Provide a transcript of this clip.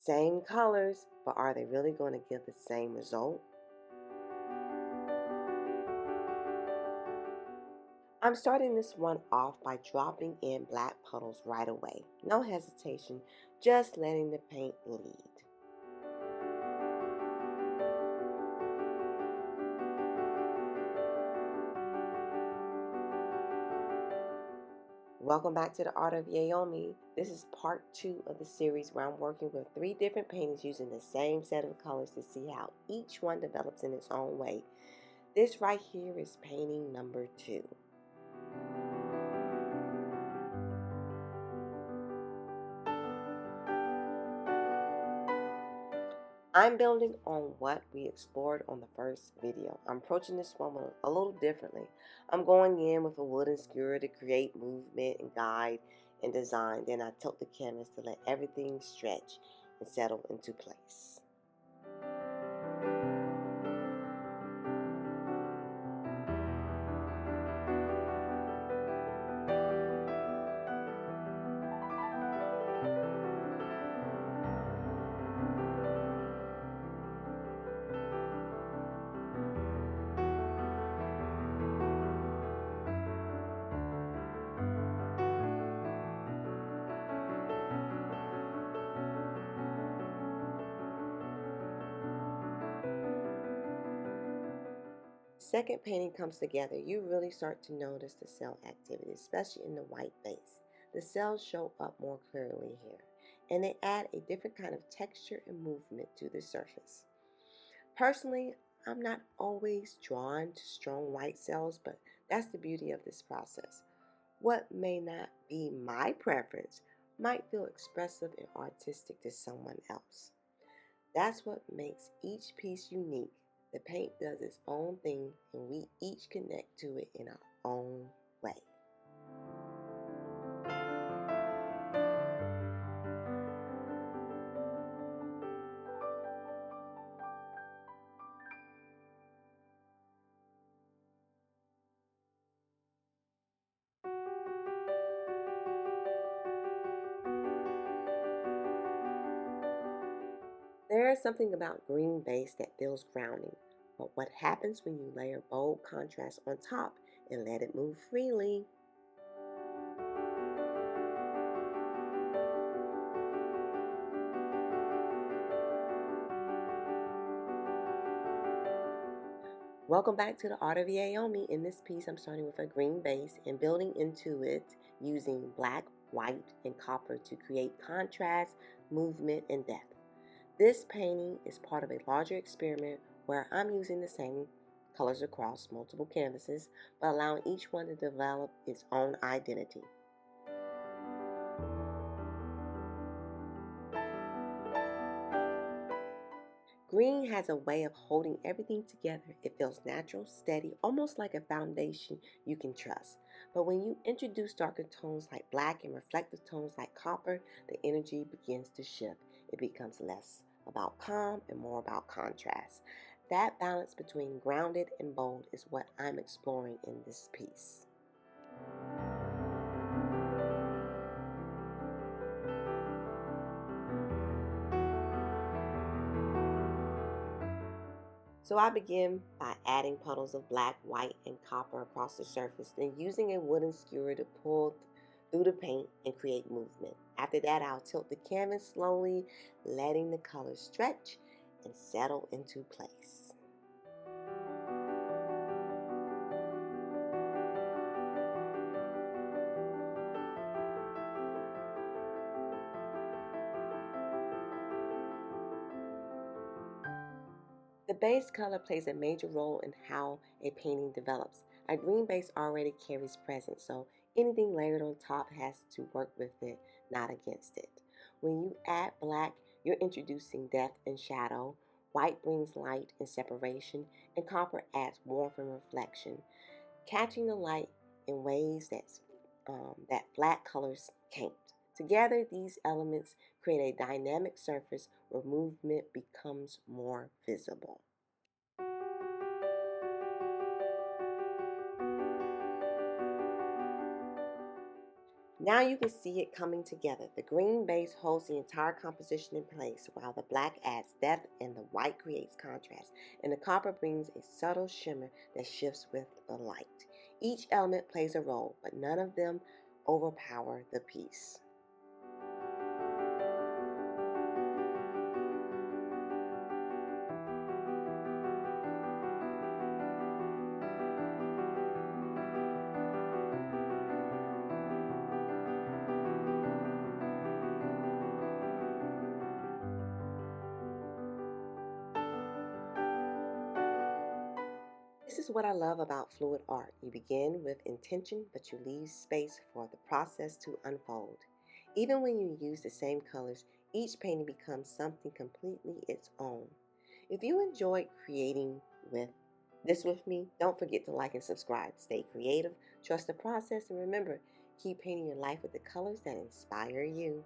Same colors, but are they really going to give the same result? I'm starting this one off by dropping in black puddles right away. No hesitation, just letting the paint lead. Welcome back to the Art of Yaomi. This is part 2 of the series where I'm working with 3 different paintings using the same set of colors to see how each one develops in its own way. This right here is painting number 2. I'm building on what we explored on the first video. I'm approaching this one a little differently. I'm going in with a wooden skewer to create movement and guide and design. Then I tilt the canvas to let everything stretch and settle into place. Second painting comes together, you really start to notice the cell activity, especially in the white base. The cells show up more clearly here, and they add a different kind of texture and movement to the surface. Personally, I'm not always drawn to strong white cells, but that's the beauty of this process. What may not be my preference might feel expressive and artistic to someone else. That's what makes each piece unique. The paint does its own thing, and we each connect to it in our own way. There is something about green base that feels grounding, but what happens when you layer bold contrast on top and let it move freely? Welcome back to the Art of Yaomi. In this piece, I'm starting with a green base and building into it using black, white, and copper to create contrast, movement, and depth. This painting is part of a larger experiment where I'm using the same colors across multiple canvases, but allowing each one to develop its own identity. Green has a way of holding everything together. It feels natural, steady, almost like a foundation you can trust. But when you introduce darker tones like black and reflective tones like copper, the energy begins to shift. It becomes less about calm and more about contrast. That balance between grounded and bold is what I'm exploring in this piece. So I begin by adding puddles of black, white, and copper across the surface, then using a wooden skewer to pull through the paint and create movement. After that, I'll tilt the canvas slowly, letting the colors stretch and settle into place. The base color plays a major role in how a painting develops. A green base already carries presence, so anything layered on top has to work with it, not against it. When you add black, you're introducing depth and shadow. White brings light and separation, and copper adds warmth and reflection, catching the light in ways that flat colors can't. Together, these elements create a dynamic surface where movement becomes more visible. Now you can see it coming together. The green base holds the entire composition in place, while the black adds depth and the white creates contrast, and the copper brings a subtle shimmer that shifts with the light. Each element plays a role, but none of them overpower the piece. This is what I love about fluid art. You begin with intention, but you leave space for the process to unfold. Even when you use the same colors, each painting becomes something completely its own. If you enjoyed creating with this with me, don't forget to like and subscribe. Stay creative, trust the process, and remember, keep painting your life with the colors that inspire you.